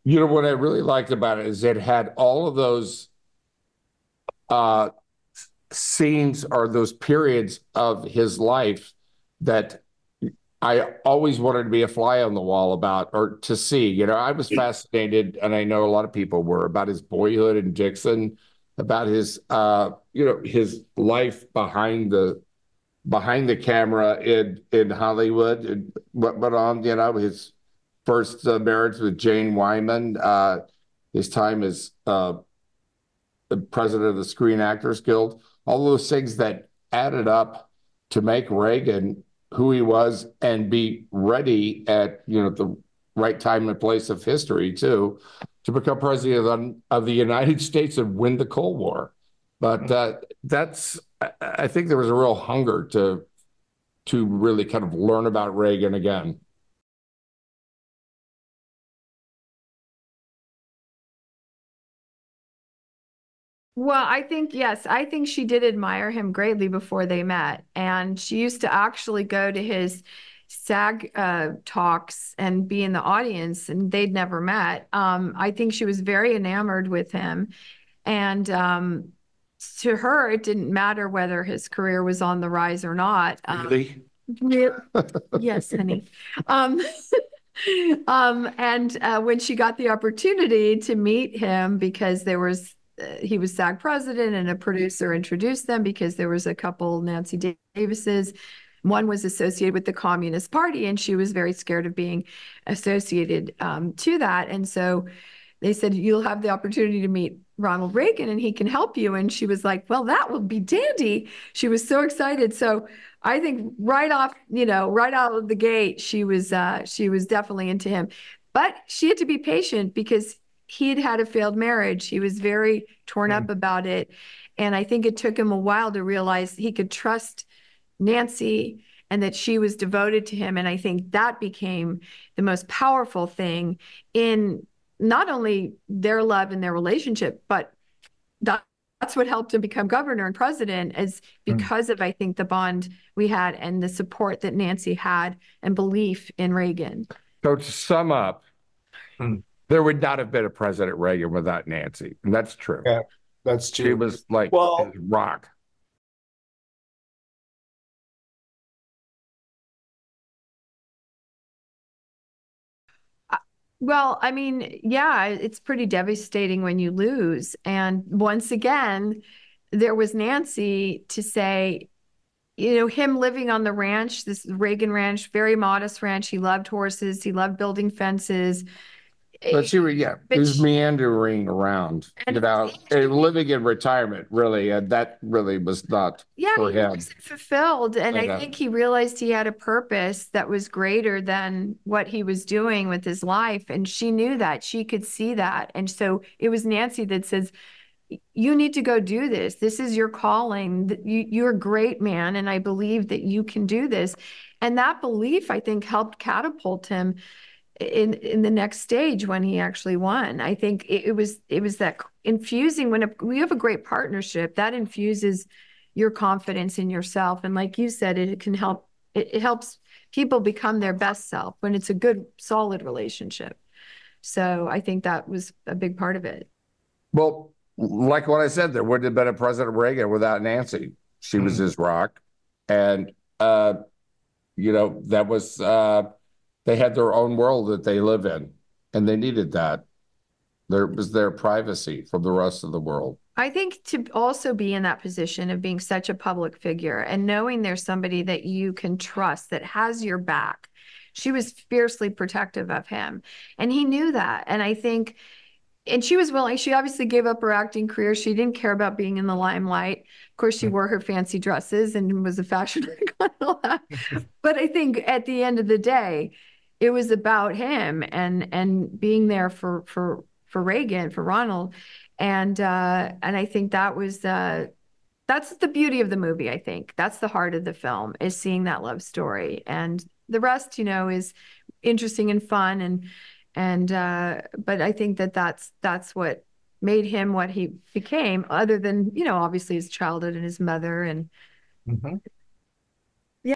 You know what I really liked about it is it had all of those uh, scenes or those periods of his life that I always wanted to be a fly on the wall about or to see. You know, I was fascinated, and I know a lot of people were, about his boyhood in Dixon, about his his life behind the camera in Hollywood, and what went on, his first marriage with Jane Wyman, his time as the president of the Screen Actors Guild, all those things that added up to make Reagan who he was and be ready at the right time and place of history too to become president of the United States and win the Cold War. But I think there was a real hunger to really kind of learn about Reagan again. Well, I think, yes, I think she did admire him greatly before they met. And she used to actually go to his SAG talks and be in the audience, and they'd never met. I think she was very enamored with him. And to her, it didn't matter whether his career was on the rise or not. Really? Re- yes, honey. Um, and when she got the opportunity to meet him, because he was SAG president and a producer introduced them because there was a couple Nancy Davises. One was associated with the Communist Party, and she was very scared of being associated to that. And so they said, you'll have the opportunity to meet Ronald Reagan and he can help you. And she was like, well, that will be dandy. She was so excited. So I think right off, right out of the gate, she was definitely into him. But she had to be patient because he had had a failed marriage. He was very torn up about it. And I think it took him a while to realize he could trust Nancy and that she was devoted to him. And I think that became the most powerful thing in not only their love and their relationship, but that's what helped him become governor and president, is because of, I think, the bond we had and the support that Nancy had and belief in Reagan. So to sum up, there would not have been a President Reagan without Nancy. And that's true. Yeah, that's She true. was like Well, his rock. Well, I mean, yeah, it's pretty devastating when you lose. And once again, there was Nancy to say, him living on the ranch, this Reagan ranch, very modest ranch. He loved horses. He loved building fences. But she was, yeah, he But was meandering around, and and living in retirement, really. And that really was not yeah, for he him. wasn't fulfilled. And But, I think he realized he had a purpose that was greater than what he was doing with his life. And she knew that. She could see that. And so it was Nancy that says, you need to go do this. This is your calling. You're a great man. And I believe that you can do this. And that belief, I think, helped catapult him in the next stage when he actually won. I think it was that infusing when we have a great partnership that infuses your confidence in yourself. And like you said, it can help. It helps people become their best self when it's a good, solid relationship. So I think that was a big part of it. well, like what I said, there wouldn't have been a President Reagan without Nancy. She was his rock. And, that was, they had their own world that they live in, and they needed that. There was their privacy from the rest of the world. I think to also be in that position of being such a public figure and knowing there's somebody that you can trust that has your back. She was fiercely protective of him, and he knew that. And I think, and she was willing, she obviously gave up her acting career. She didn't care about being in the limelight. Of course, she wore her fancy dresses and was a fashion icon and all that. But I think at the end of the day, it was about him and being there for Reagan, for Ronald. And I think that's the beauty of the movie. I think that's the heart of the film, is seeing that love story. And the rest, is interesting and fun. But I think that's what made him what he became, other than, obviously his childhood and his mother and